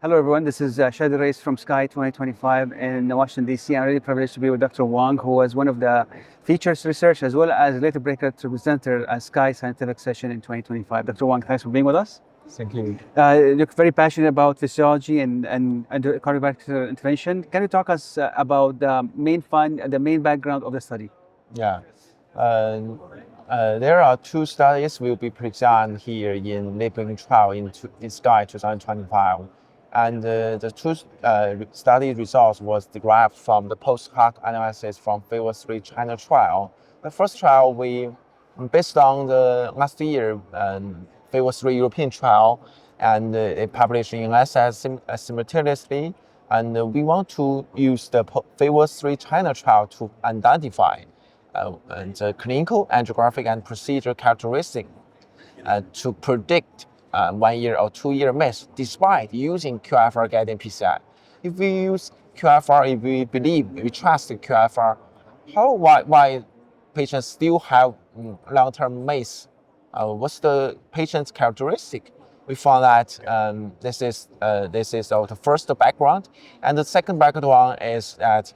Hello, everyone. This is Shadi Reis from SCAI 2025 in Washington, D.C. I'm really privileged to be with Dr. Wang, who was one of the features research as well as later breakout presenter at SCAI Scientific Session in 2025. Dr. Wang, thanks for being with us. Thank you. You're very passionate about physiology and cardiovascular intervention. Can you talk us about the main background of the study? Yeah. There are two studies will be presented here in labeling trial in SCAI 2025. And the two study results was derived from the post-hoc analysis from phase 3 China trial. The first trial based on the last year phase 3 European trial, and it published in Lancet simultaneously. And we want to use the phase 3 China trial to identify the clinical, angiographic, and procedure characteristics to predict 1 year or 2 year miss, despite using QFR-guided PCI. If we use QFR, if we trust the QFR, why patients still have long-term miss? What's the patient's characteristic? We found that this is the first background, and the second background is that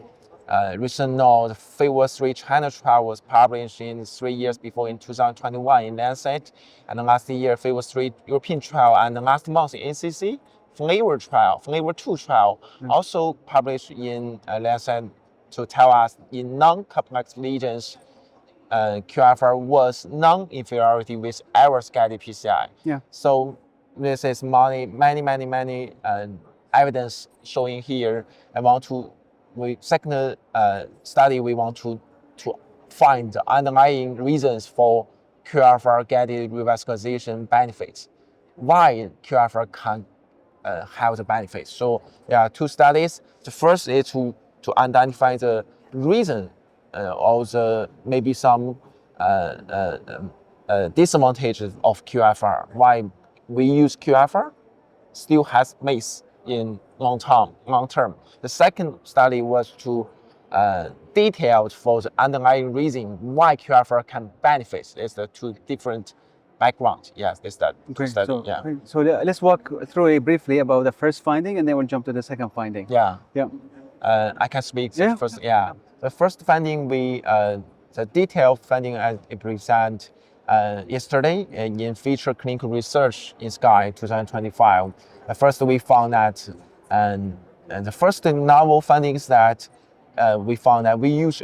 the phase 3 China trial was published in 3 years before in 2021 in Lancet, and last year phase 3 European trial, and last month in ACC flavor 2 trial, also published in Lancet to tell us in non-complex lesions, QFR was non-inferiority with FSCAI PCI. Yeah. So this is many evidence showing here. Second study, we want to find the underlying reasons for QFR-guided revascularization benefits. Why QFR can have the benefits? So there are two studies. The first is to identify the reason or maybe some disadvantages of QFR. Why we use QFR still has miss in long term. The second study was to detail for the underlying reason why QFR can benefit. It's the two different backgrounds. Yes, this study. So let's walk through briefly about the first finding, and then we'll jump to the second finding. Yeah. Yeah. I can speak first. Yeah. The first finding the detailed finding I present yesterday in Feature Clinical Research in SCAI 2025. First, we found that, and the first novel findings that we found that we use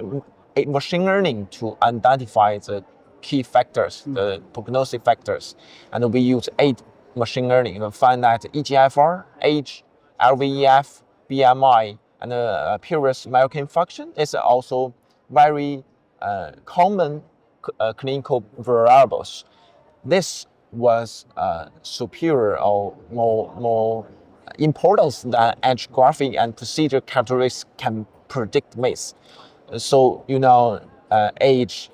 machine learning to identify the key factors, the prognostic factors, and we use 8 machine learning to find that eGFR, age, LVEF, BMI, and previous myocardial function is also very common clinical variables. This was superior or more importance than angiographic and procedure characteristics can predict miss. So age,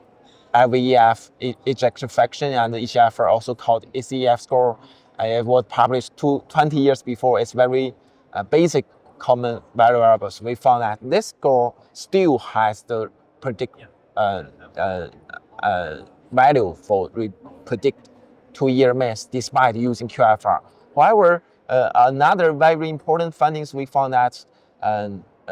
LVEF, ejection fraction, and eGFR, also called ECF score, it was published 20 years before. It's very basic common variables. We found that this score still has the predict value for predict 2 year miss despite using QFR. However, another very important findings we found that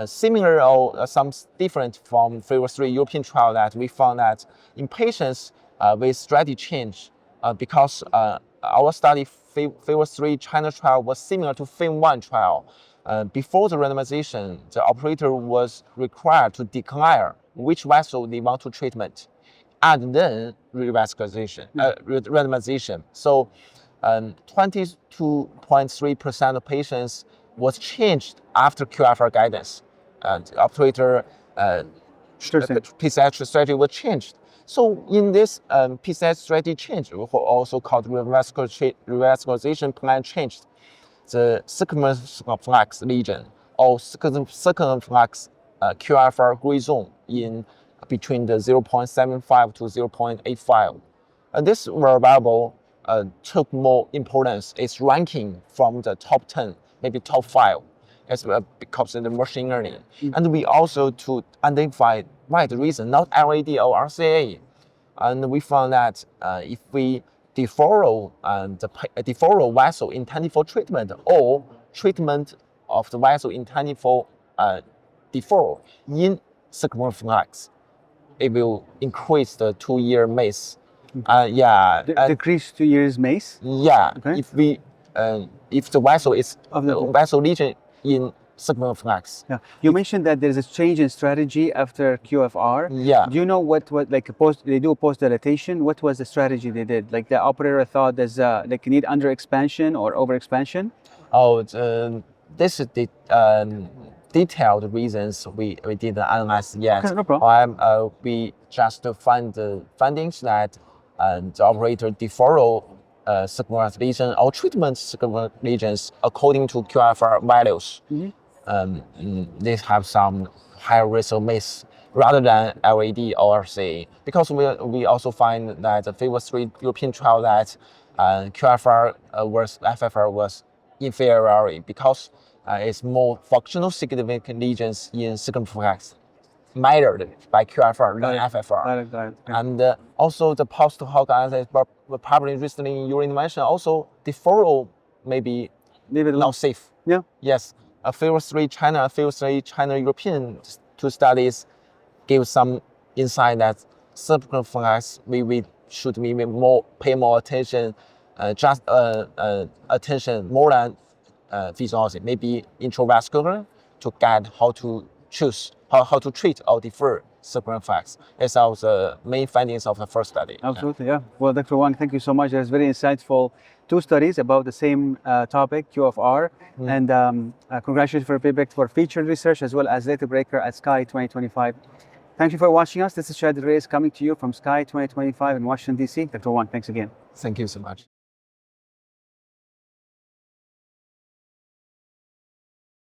similar or some different from phase 3 European trial, that we found that in patients with strategy change, because our study phase 3 China trial was similar to phase 1 trial. Before the randomization, the operator was required to declare which vessel they want to treatment, and then randomization. So 22.3% of patients was changed after QFR guidance. The operator PCI strategy was changed. So in this PCI strategy change, also called revascularization plan changed, the circumflex lesion or circumflex QFR gray zone in between the 0.75 to 0.85. And this variable took more importance. It's ranking from the top 10, maybe top 5, because of the machine learning. And we also to identify why the reason, not LAD or RCA. And we found that if we deferral vessel intended for treatment or treatment of the vessel intended for deferral in circumflex, it will increase the 2-year MACE. Decrease 2 years MACE? Yeah, Okay. if the vessel is Of the vessel lesion in circumflex. Yeah. You mentioned that there's a change in strategy after QFR. Yeah. Do you know what like they do post dilatation? What was the strategy they did? Like the operator thought there's like need under expansion or over expansion? Oh, this is the detailed reasons we didn't analyze yet. Okay, no problem. We just find the findings that the operator deferral circumflex or treatment circumflex lesions according to QFR values. They have some higher risk of MACE rather than LAD or RCA. Because we also find that the phase 3 European trial that QFR versus FFR was inferior because it's more functional significant lesions in circumflex measured by QFR than FFR. Got it. And also the post-hoc analysis were published recently in urine intervention. Also, deferral may be not safe. Yeah. Yes. Phase 3 China, phase 3 China-European two studies give some insight that circumflex we should pay more attention, attention more than physiology, maybe intravascular to guide how to choose, how to treat or defer circumflex. It's the main findings of the first study. Absolutely, yeah. Well, Dr. Wang, thank you so much. That's very insightful. 2 studies about the same topic, QFR, and congratulations for feedback for featured research as well as data breaker at SCAI 2025. Thank you for watching us. This is Shad Reyes coming to you from SCAI 2025 in Washington, D.C. Dr. Wang, thanks again. Thank you so much.